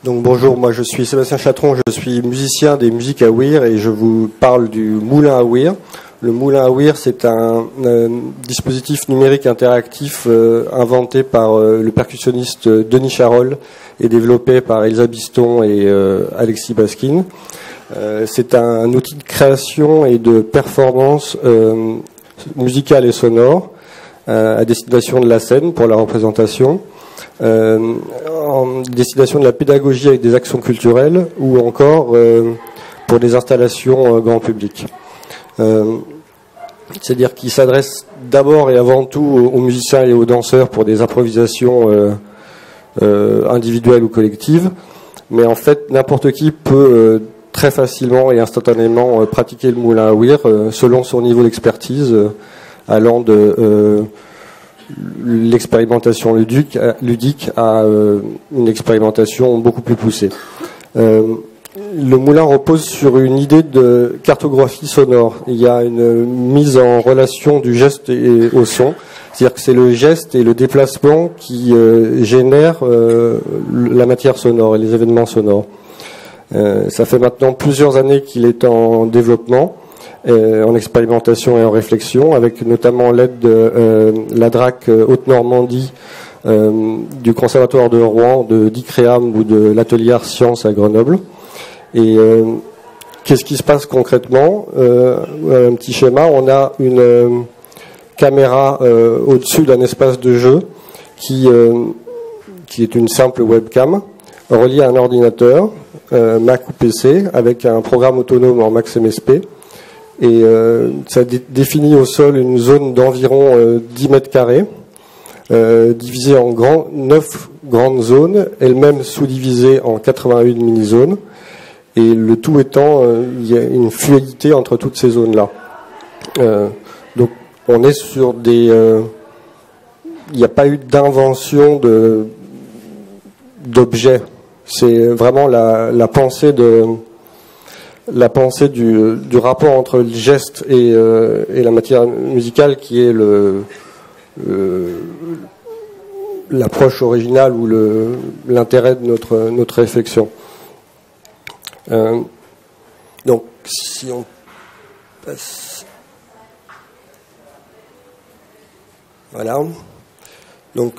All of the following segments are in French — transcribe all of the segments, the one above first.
Donc bonjour, moi je suis Sébastien Chatron, je suis musicien des musiques à Ouïr et je vous parle du moulin à Ouïr. Le moulin à Ouïr, c'est un dispositif numérique interactif inventé par le percussionniste Denis Charol et développé par Elsa Biston et Alexis Baskin. C'est un outil de création et de performance musicale et sonore à destination de la scène pour la représentation. En destination de la pédagogie avec des actions culturelles ou encore pour des installations grand public. C'est-à-dire qu'il s'adresse d'abord et avant tout aux musiciens et aux danseurs pour des improvisations individuelles ou collectives, mais en fait n'importe qui peut très facilement et instantanément pratiquer le moulin à Ouïr selon son niveau d'expertise, allant de l'expérimentation ludique à une expérimentation beaucoup plus poussée. Le moulin repose sur une idée de cartographie sonore. Il y a une mise en relation du geste au son. C'est-à-dire que c'est le geste et le déplacement qui génèrent la matière sonore et les événements sonores. Ça fait maintenant plusieurs années qu'il est en développement, en expérimentation et en réflexion, avec notamment l'aide de la DRAC Haute-Normandie, du Conservatoire de Rouen, de d'ICREAM ou de l'Atelier Art Sciences à Grenoble. Et qu'est-ce qui se passe concrètement? Un petit schéma, on a une caméra au-dessus d'un espace de jeu qui est une simple webcam reliée à un ordinateur, Mac ou PC, avec un programme autonome en Max MSP. Et ça définit au sol une zone d'environ 10 mètres carrés, divisée en 9 grandes zones, elles-mêmes sous-divisées en 81 mini-zones. Et le tout étant, il y a une fluidité entre toutes ces zones-là. Donc on est sur des... il n'y a pas eu d'invention d'objets. C'est vraiment la pensée du rapport entre le geste et la matière musicale qui est l'approche originale ou l'intérêt de notre réflexion. Donc si on passe, voilà. Donc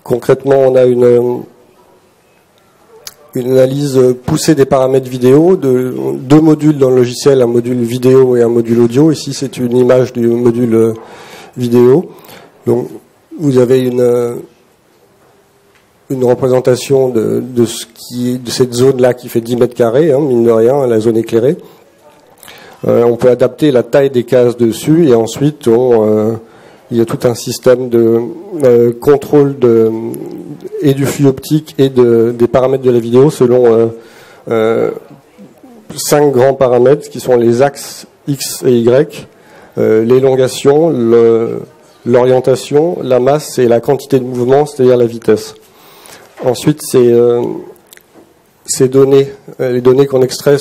concrètement, on a une analyse poussée des paramètres vidéo, de 2 modules dans le logiciel, un module vidéo et un module audio. Ici, c'est une image du module vidéo. Donc, vous avez une représentation de cette zone-là qui fait 10 mètres carrés, hein, mine de rien, la zone éclairée. On peut adapter la taille des cases dessus et ensuite il y a tout un système de contrôle et du flux optique et des paramètres de la vidéo selon 5 grands paramètres qui sont les axes X et Y, l'élongation, l'orientation, la masse et la quantité de mouvement, c'est-à-dire la vitesse. Ensuite, ces données, les données qu'on extrait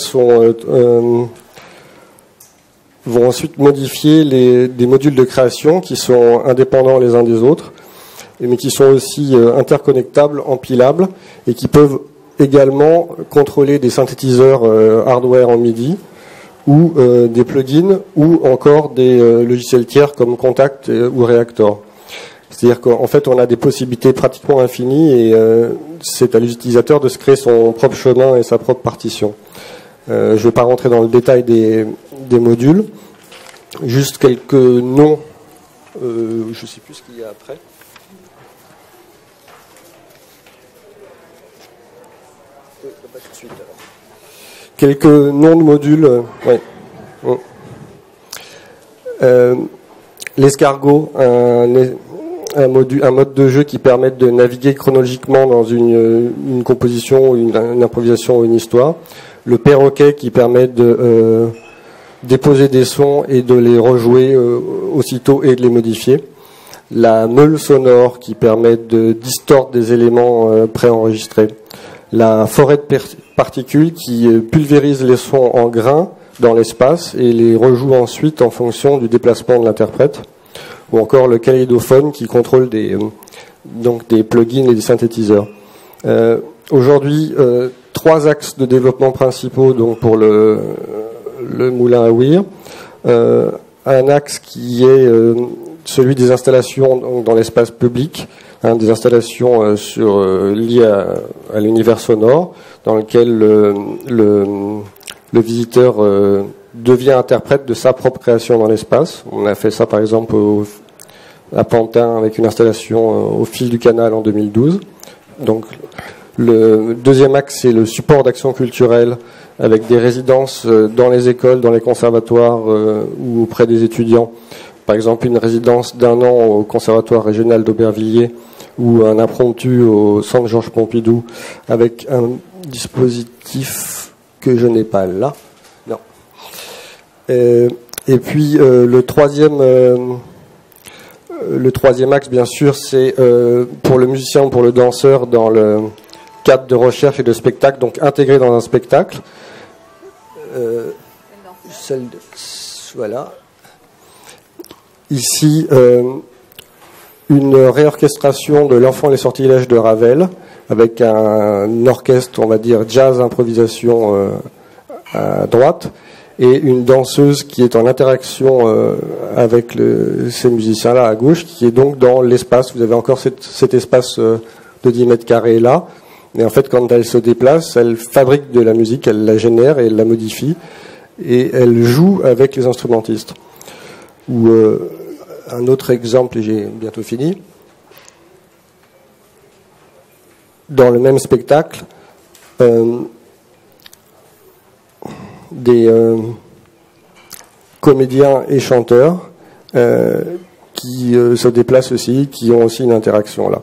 vont ensuite modifier des modules de création qui sont indépendants les uns des autres, mais qui sont aussi interconnectables, empilables, et qui peuvent également contrôler des synthétiseurs hardware en MIDI, ou des plugins, ou encore des logiciels tiers comme Contact ou Reactor. C'est-à-dire qu'en fait, on a des possibilités pratiquement infinies, et c'est à l'utilisateur de se créer son propre chemin et sa propre partition. Je ne vais pas rentrer dans le détail des modules. Juste quelques noms. Je ne sais plus ce qu'il y a après. Pas tout de suite, alors. Quelques noms de modules. Ouais. L'escargot, un mode de jeu qui permet de naviguer chronologiquement dans une composition, une improvisation ou une histoire. Le perroquet qui permet de déposer des sons et de les rejouer aussitôt et de les modifier. La meule sonore qui permet de distordre des éléments préenregistrés. La forêt de particules qui pulvérise les sons en grains dans l'espace et les rejoue ensuite en fonction du déplacement de l'interprète. ou encore le kaléidophone qui contrôle donc des plugins et des synthétiseurs. Aujourd'hui, 3 axes de développement principaux donc pour le moulin à ouïr. Un axe qui est celui des installations donc, dans l'espace public, des installations liées à l'univers sonore, dans lequel le visiteur devient interprète de sa propre création dans l'espace. On a fait ça par exemple à Pantin avec une installation au fil du canal en 2012. Donc le deuxième axe, c'est le support d'action culturelle avec des résidences dans les écoles, dans les conservatoires ou auprès des étudiants. Par exemple, une résidence d'1 an au conservatoire régional d'Aubervilliers ou un impromptu au centre Georges Pompidou avec un dispositif que je n'ai pas là. Non. Et puis le troisième axe, bien sûr, c'est pour le musicien ou pour le danseur dans le cadre de recherche et de spectacle, donc intégré dans un spectacle. Voilà. Ici, une réorchestration de L'Enfant et les sortilèges de Ravel, avec un orchestre, on va dire, jazz improvisation à droite, et une danseuse qui est en interaction avec ces musiciens-là à gauche, qui est donc dans l'espace. Vous avez encore cet espace de 10 mètres carrés là. Et en fait, quand elle se déplace, elle fabrique de la musique, elle la génère et elle la modifie. Et elle joue avec les instrumentistes. Ou un autre exemple, et j'ai bientôt fini. Dans le même spectacle, des comédiens et chanteurs qui se déplacent aussi, qui ont aussi une interaction là.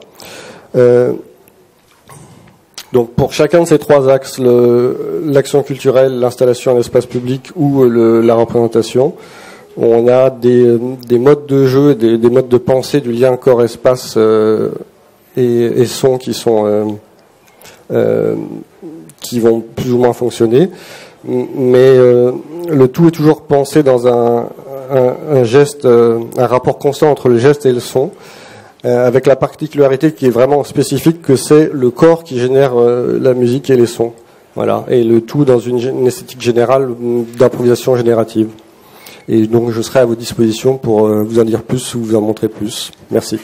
Donc pour chacun de ces 3 axes, l'action culturelle, l'installation en espace public ou la représentation, on a des modes de jeu, des modes de pensée du lien corps-espace et son qui vont plus ou moins fonctionner. Mais le tout est toujours pensé dans un geste, un rapport constant entre le geste et le son, avec la particularité qui est vraiment spécifique que c'est le corps qui génère la musique et les sons. Voilà, et le tout dans une esthétique générale d'improvisation générative. Et donc je serai à vos dispositions pour vous en dire plus ou vous en montrer plus. Merci.